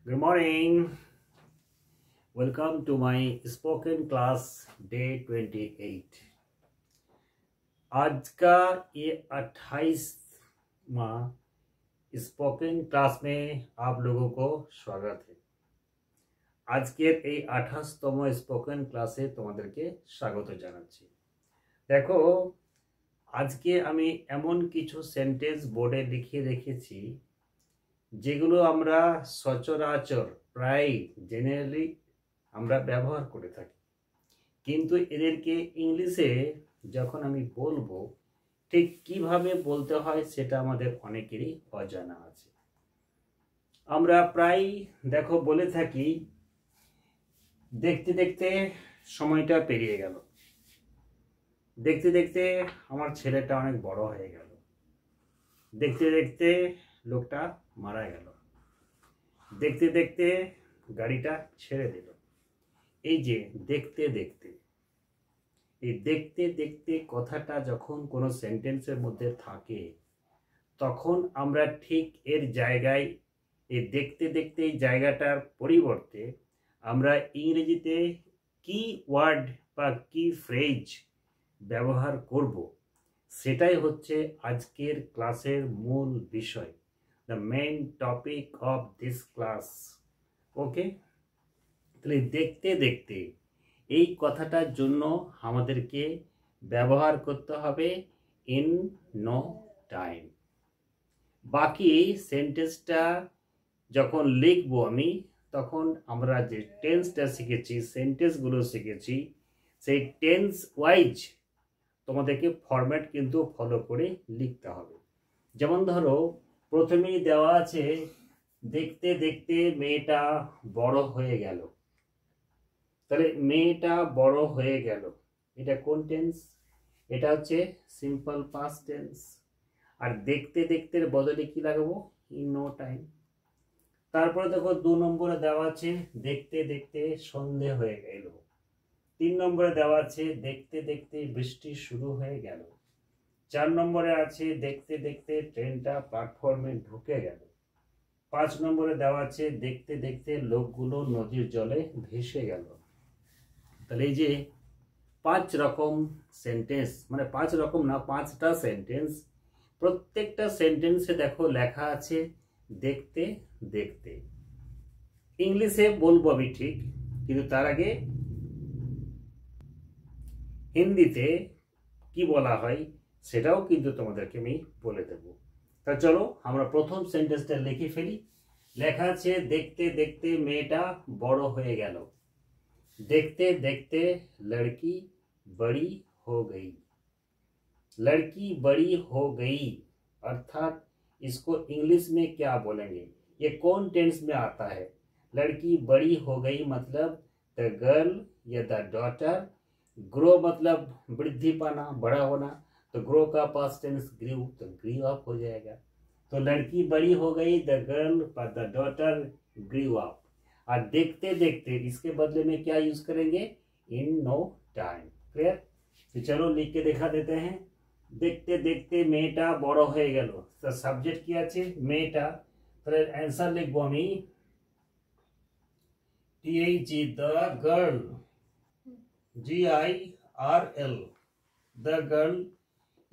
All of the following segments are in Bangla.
Good morning. Welcome to my spoken class day 28. आज का ये 28वां स्पोकन क्लास में आप लोगों को स्वागत है। आज के এই 28তম স্পোকেন ক্লাসে তোমাদেরকে স্বাগত জানাচ্ছি। দেখো, আজকে আমি এমন কিছু সেন্টেন্স বোর্ডে লিখে রেখেছি যেগুলো আমরা সচরাচর প্রায় জেনারেলি আমরা ব্যবহার করে থাকি, কিন্তু এদেরকে ইংলিশে যখন আমি বলবো ঠিক কিভাবে বলতে হয় সেটা আমাদের অনেকেরই অজানা আছে। আমরা প্রায় দেখো বলে থাকি দেখতে দেখতে সময়টা পেরিয়ে গেল, দেখতে দেখতে আমার ছেলেটা অনেক বড় হয়ে গেল, দেখতে দেখতে লোকটা মারা গেল, দেখতে দেখতে গাড়িটা ছেড়ে দিল। এই যে দেখতে দেখতে, এই দেখতে দেখতে কথাটা যখন কোনো সেন্টেন্সের মধ্যে থাকে তখন আমরা ঠিক এর জায়গায় এই দেখতে দেখতে এই জায়গাটার পরিবর্তে আমরা ইংরেজিতে কি ওয়ার্ড বা কি ফ্রেজ ব্যবহার করব, সেটাই হচ্ছে আজকের ক্লাসের মূল বিষয়, the main topic of this class. Okay, তাহলে দেখতে দেখতে এই কথাটার জন্য আমাদেরকে ব্যবহার করতে হবে ইন নো টাইম। বাকি সেন্টেন্সটা যখন লিখবো আমি, তখন আমরা যে টেন্সটা শিখেছি, সেন্টেন্সগুলো শিখেছি, সেই টেন্স ওয়াইজ তোমাদেরকে ফরম্যাট কিন্তু ফলো করে লিখতে হবে। যেমন ধরো প্রথমেই দেওয়া আছে দেখতে দেখতে মেয়েটা বড় হয়ে গেল। তাহলে মেয়েটা বড় হয়ে গেল, এটা কোন টেন্স? এটা হচ্ছে সিম্পল পাস্ট টেন্স। আর দেখতে দেখতে বদলে কি লাগাবো? In no time. তারপরে দেখো 2 নম্বরে দেওয়া আছে দেখতে দেখতে সন্ধে হয়ে গেল। 3 নম্বরে দেওয়া আছে দেখতে দেখতে বৃষ্টি শুরু হয়ে গেল। 4 নম্বরে আছে দেখতে দেখতে ট্রেনটা প্ল্যাটফর্মে ঢুকে গেল। 5 নম্বরে দেওয়া আছে দেখতে দেখতে লোকগুলো নদীর জলে ভেসে গেল। তাহলে এই যে 5 রকম সেন্টেন্স, মানে 5 রকম না, 5টা সেন্টেন্স, প্রত্যেকটা সেন্টেন্সে দেখো লেখা আছে দেখতে দেখতে। ইংলিশে বলবো আমি ঠিক, কিন্তু তার আগে হিন্দিতে কি বলা হয় সেটাও কিন্তু তোমাদেরকে আমি বলে দেব। তা চলো আমরা প্রথম সেন্টেন্সটা লিখে ফেলি। লেখা আছে দেখতে দেখতে মেয়েটা বড় হয়ে গেল। देखते देखते लड़की बड़ी हो गई। लड़की बड़ी हो गई अर्थात इसको इंग्लिश में क्या बोलेंगे, ये कौन टेंस में आता है? लड़की बड़ी हो गई मतलब द गर्ल या द डॉटर। ग्रो मतलब वृद्धि पाना, बड़ा होना, तो ग्रो का पास्ट टेंस ग्रीव, तो ग्रीव अप हो जाएगा। तो लड़की बड़ी हो गई, द गर्ल और द डॉटर ग्रीव अप। और देखते देखते इसके बदले में क्या यूज करेंगे? In no time. क्लियर? तो चलो लिख के दिखा देते हैं। देखते देखते मेटा बड़ो हो गेल, तो सब्जेक्ट কি আছে? মেয়েটা। তাহলে आंसर লিখবো আমি TH the girl, GIRL the girl।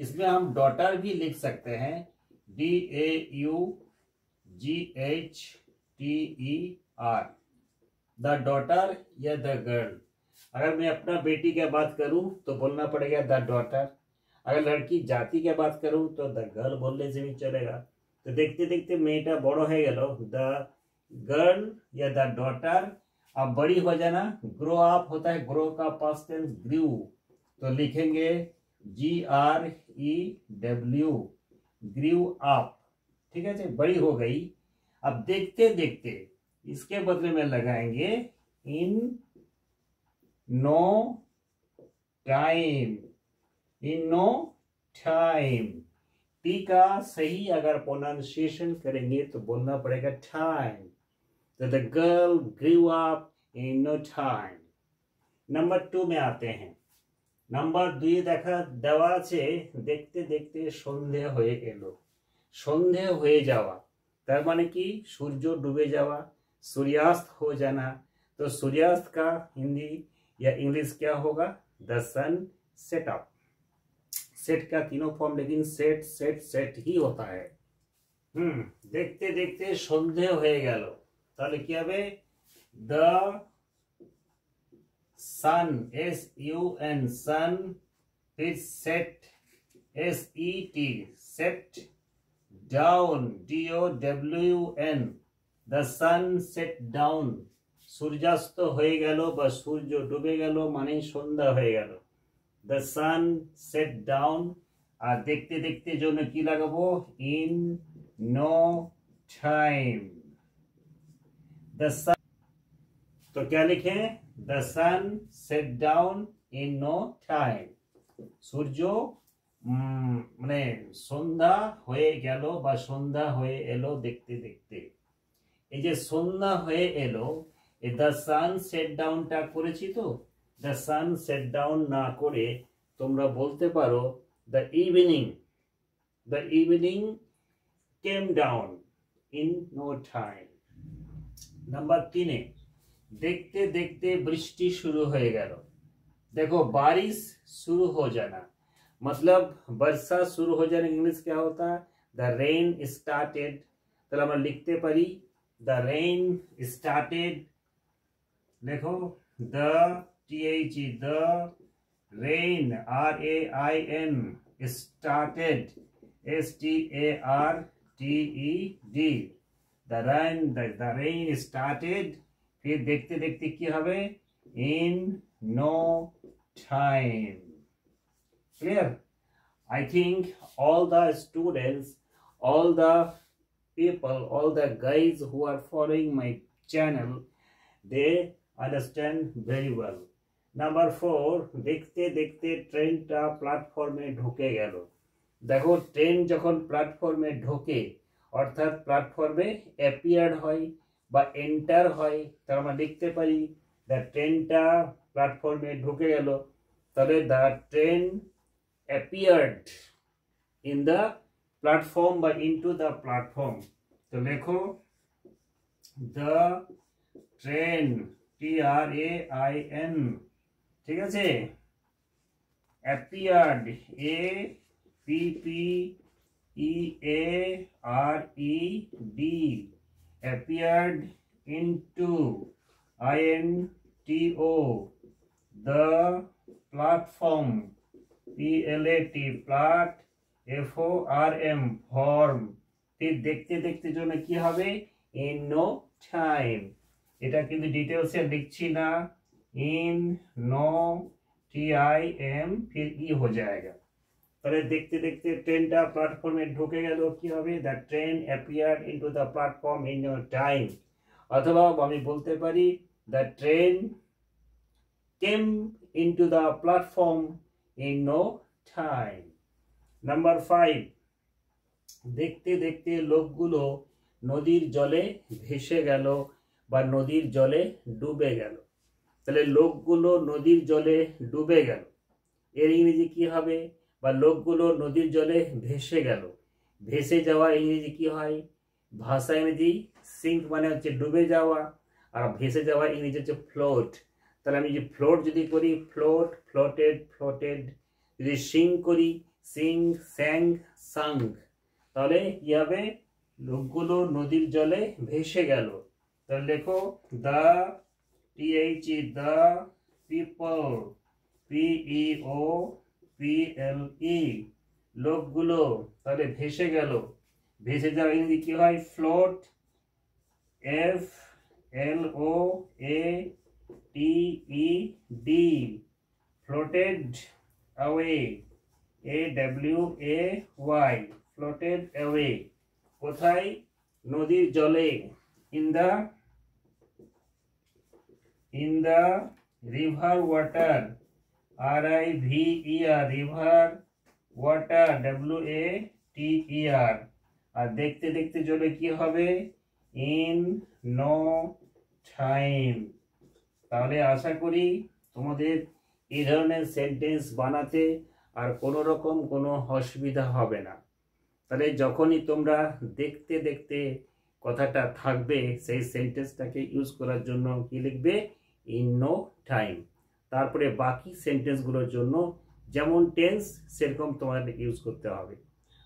इसमें हम डॉटर भी लिख सकते हैं, DAUGHTER, द डॉटर या द गर्ल। अगर मैं अपना बेटी की बात करूं तो बोलना पड़ेगा द डॉटर। अगर लड़की जाति की बात करूं तो द गर्ल बोलने से भी चलेगा। तो देखते देखते मेटा बड़ो है गेलो, द गर्ल या द डॉटर। अब बड़ी हो जाना, ग्रो अप होता है, ग्रो का पास्ट टेंस ग्रीव, तो लिखेंगे GREW, ग्रीव अप। ठीक है, बड़ी हो गई। अब देखते देखते इसके बदले में लगाएंगे in no time. In no time, T का सही अगर प्रोनाउंसिएशन करेंगे तो बोलना पड़ेगा टाइम। तो the girl grew up in no time. Number 2 में आते हैं। नंबर 2 देखा देवा আছে দেখতে দেখতে সন্ধে হয়ে এলো। সন্ধে হয়ে যাওয়া তার মানে কি? সূর্য ডুবে যাওয়া, सूर्यास्त हो जाना। तो सूर्यास्त का हिंदी या इंग्लिश क्या होगा? The sun set up. Set का तीनों फॉर्म लेकिन सेट सेट सेट ही होता है। देखते देखते সন্ধে হয়ে গেল, তাহলে কি হবে? the sun, sun, sun, फिर set, set, set down, down, the sun set down, সূর্যাস্ত হয়ে গেল বা সূর্য ডুবে গেল মানে সন্ধ্যা হয়ে গেল। the sun set down। আর দেখতে দেখতে জন্য কি লাগাবো? in no time। the sun, तो क्या लिखें? the sun set down in no time। সূর্য মানে সন্ধ্যা হয়ে গেল বা সন্ধ্যা হয়ে এলো দেখতে দেখতে। এই যে সন্ধ্যা হয়ে এলো, এই the sun set down টা করেছি তো, the sun set down না করে তোমরা বলতে পারো the evening came down in no time। Number 3, देखते देखते বৃষ্টি শুরু হয়ে গেল। देखो बारिश शुरू हो जाना मतलब वर्षा शुरू हो जाना इंग्लिश क्या होता है? the rain started। তাহলে আমরা লিখতে পারি the rain started। देखो the the rain rain started started the rain started। फिर देखते देखते কি হবে? in no time। clear? I think all the students, all the people, all the guys who are following my channel, they understand very well। Number 4, দেখতে দেখতে ট্রেনটা প্ল্যাটফর্মে ঢুকে গেল। দেখো ট্রেন যখন প্ল্যাটফর্মে ঢোকে অর্থাৎ প্ল্যাটফর্মে অ্যাপিয়ার্ড হয় বা এন্টার হয়, তার আমরা লিখতে পারি দ্য ট্রেনটা প্ল্যাটফর্মে ঢুকে গেল। তাহলে the train appeared in the platform বা ইনটু দ্য প্ল্যাটফর্ম। তো লেখো দ্য ট্রেন TRAIN, ঠিক আছে? Appeared APPEARED, appeared into INTO the platform PLAT plat FORM form। फिर देखते देखते জন্য কি হবে? in no time। এটা কিন্তু ডিটেইলসে লিখছি না, in no time फिर ई हो जाएगा। তাহলে দেখতে দেখতে ট্রেনটা প্ল্যাটফর্মে ঢুকে গেল, কি হবে? The train appeared into the platform in no time. অথবা আমি বলতে পারি the train came into the platform in no time. Number 5, দেখতে দেখতে লোকগুলো নদীর জলে ভেসে গেল বা নদীর জলে ডুবে গেল। তাহলে লোকগুলো নদীর জলে ডুবে গেল, এর ইংরেজি কি হবে? বা লোকগুলো নদীর জলে ভেসে গেল। ভেসে যাওয়া ইংরেজি কি হয়? ভাষা ইংরেজি সিঙ্ক মানে হচ্ছে ডুবে যাওয়া, আর ভেসে যাওয়া ইংরেজি হচ্ছে ফ্লোট। তাহলে আমি যে ফ্লোট যদি করি ফ্লোট, ফ্লোটেড, ফ্লোটেড। যদি সিং করি সিং, স্যাং, সাং। তাহলে কি হবে? লোকগুলো নদীর জলে ভেসে গেল। তাহলে লেখো দ্য দ্য পিপল PEOPLE, লোকগুলো। তাহলে ভেসে গেল, ভেসে যাওয়া ইংরেজি কি হয়? Float FLOATED, floated away AWAY, floated away। কোথায়? নদীর জলে। in the river water RIVER, river water WATER। আর দেখতে দেখতে জলে কি হবে? in no time। তাহলে আশা করি তোমাদের এই ধরনের সেন্টেন্স বানাতে আর কোনো রকম কোনো অসুবিধা হবে না। তাহলে যখনই তোমরা দেখতে দেখতে কথাটা থাকবে সেই সেন্টেন্সটাকে ইউজ করার জন্য কি লিখবে, ইন নো টাইম। তারপরে বাকি সেন্টেন্সগুলোর জন্য যেমন টেন্স সেরকম তোমাদের ইউজ করতে হবে।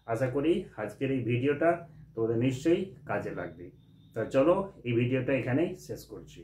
আশা করি আজকের এই ভিডিওটা তোমাদের নিশ্চয়ই কাজে লাগবে। তা চলো এই ভিডিওটা এখানেই শেষ করছি।